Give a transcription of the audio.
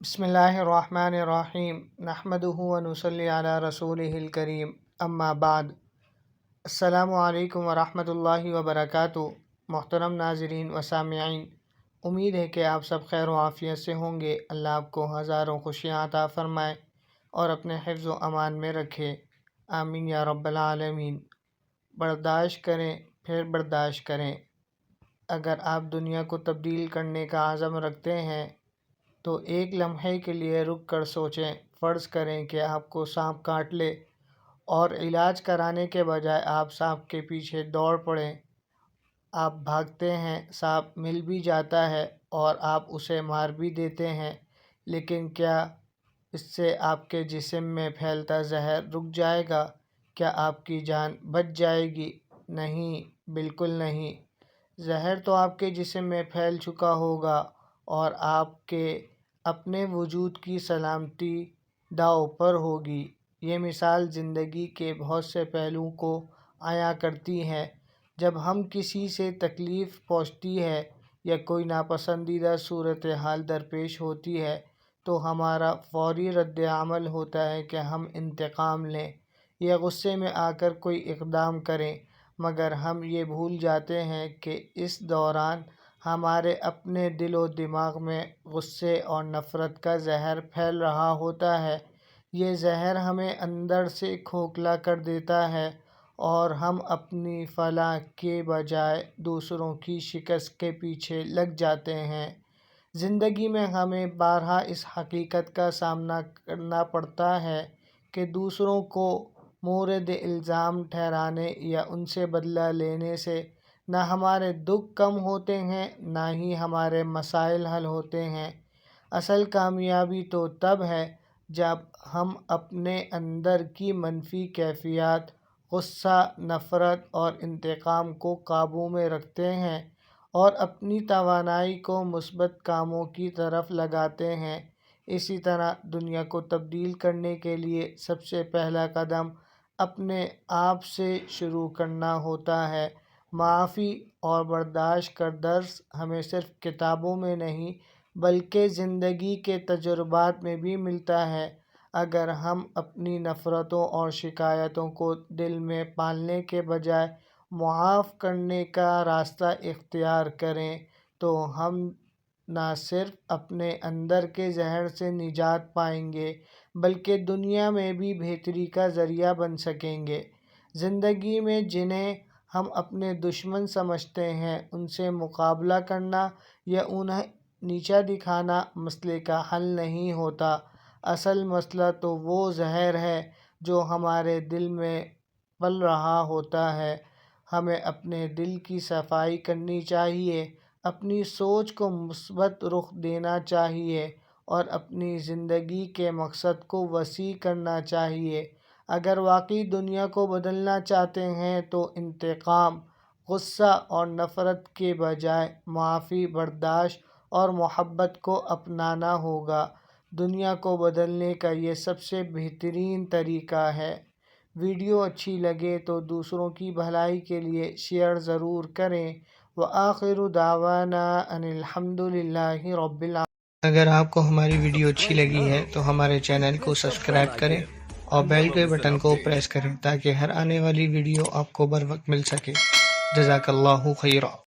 بسم اللہ الرحمن الرحیم نحمدہ و نصلی علی رسولہ الکریم اما بعد۔ السلام علیکم ورحمۃ اللہ وبرکاتہ۔ محترم ناظرین و سامعین، امید ہے کہ آپ سب خیر و عافیت سے ہوں گے۔ اللہ آپ کو ہزاروں خوشیاں عطا فرمائے اور اپنے حفظ و امان میں رکھے، آمین یا رب العالمین۔ برداشت کریں پھر برداشت کریں۔ اگر آپ دنیا کو تبدیل کرنے کا عزم رکھتے ہیں تو ایک لمحے کے لیے رک کر سوچیں۔ فرض کریں کہ آپ کو سانپ کاٹ لے اور علاج کرانے کے بجائے آپ سانپ کے پیچھے دوڑ پڑیں۔ آپ بھاگتے ہیں، سانپ مل بھی جاتا ہے اور آپ اسے مار بھی دیتے ہیں، لیکن کیا اس سے آپ کے جسم میں پھیلتا زہر رک جائے گا؟ کیا آپ کی جان بچ جائے گی؟ نہیں، بالکل نہیں۔ زہر تو آپ کے جسم میں پھیل چکا ہوگا اور آپ کے اپنے وجود کی سلامتی داؤ پر ہوگی۔ یہ مثال زندگی کے بہت سے پہلوؤں کو عیاں کرتی ہے۔ جب ہم کسی سے تکلیف پہنچتی ہے یا کوئی ناپسندیدہ صورتحال درپیش ہوتی ہے تو ہمارا فوری رد عمل ہوتا ہے کہ ہم انتقام لیں یا غصے میں آ کر کوئی اقدام کریں، مگر ہم یہ بھول جاتے ہیں کہ اس دوران ہمارے اپنے دل و دماغ میں غصے اور نفرت کا زہر پھیل رہا ہوتا ہے۔ یہ زہر ہمیں اندر سے کھوکھلا کر دیتا ہے اور ہم اپنی فلاح کے بجائے دوسروں کی شکست کے پیچھے لگ جاتے ہیں۔ زندگی میں ہمیں بارہا اس حقیقت کا سامنا کرنا پڑتا ہے کہ دوسروں کو مورد الزام ٹھہرانے یا ان سے بدلہ لینے سے نہ ہمارے دکھ کم ہوتے ہیں نہ ہی ہمارے مسائل حل ہوتے ہیں۔ اصل کامیابی تو تب ہے جب ہم اپنے اندر کی منفی کیفیات، غصہ، نفرت اور انتقام کو قابو میں رکھتے ہیں اور اپنی توانائی کو مثبت کاموں کی طرف لگاتے ہیں۔ اسی طرح دنیا کو تبدیل کرنے کے لیے سب سے پہلا قدم اپنے آپ سے شروع کرنا ہوتا ہے۔ معافی اور برداشت کا درس ہمیں صرف کتابوں میں نہیں بلکہ زندگی کے تجربات میں بھی ملتا ہے۔ اگر ہم اپنی نفرتوں اور شکایتوں کو دل میں پالنے کے بجائے معاف کرنے کا راستہ اختیار کریں تو ہم نہ صرف اپنے اندر کے زہر سے نجات پائیں گے بلکہ دنیا میں بھی بہتری کا ذریعہ بن سکیں گے۔ زندگی میں جنہیں ہم اپنے دشمن سمجھتے ہیں ان سے مقابلہ کرنا یا انہیں نیچا دکھانا مسئلے کا حل نہیں ہوتا۔ اصل مسئلہ تو وہ زہر ہے جو ہمارے دل میں پل رہا ہوتا ہے۔ ہمیں اپنے دل کی صفائی کرنی چاہیے، اپنی سوچ کو مثبت رخ دینا چاہیے اور اپنی زندگی کے مقصد کو وسیع کرنا چاہیے۔ اگر واقعی دنیا کو بدلنا چاہتے ہیں تو انتقام، غصہ اور نفرت کے بجائے معافی، برداشت اور محبت کو اپنانا ہوگا۔ دنیا کو بدلنے کا یہ سب سے بہترین طریقہ ہے۔ ویڈیو اچھی لگے تو دوسروں کی بھلائی کے لیے شیئر ضرور کریں۔ وآخر دعوانا ان الحمد للہ رب العالمین۔ اگر آپ کو ہماری ویڈیو اچھی لگی ہے تو ہمارے چینل کو سبسکرائب کریں اور بیل کے بٹن کو پریس کریں تاکہ ہر آنے والی ویڈیو آپ کو بر وقت مل سکے۔ جزاک اللہ خیرا۔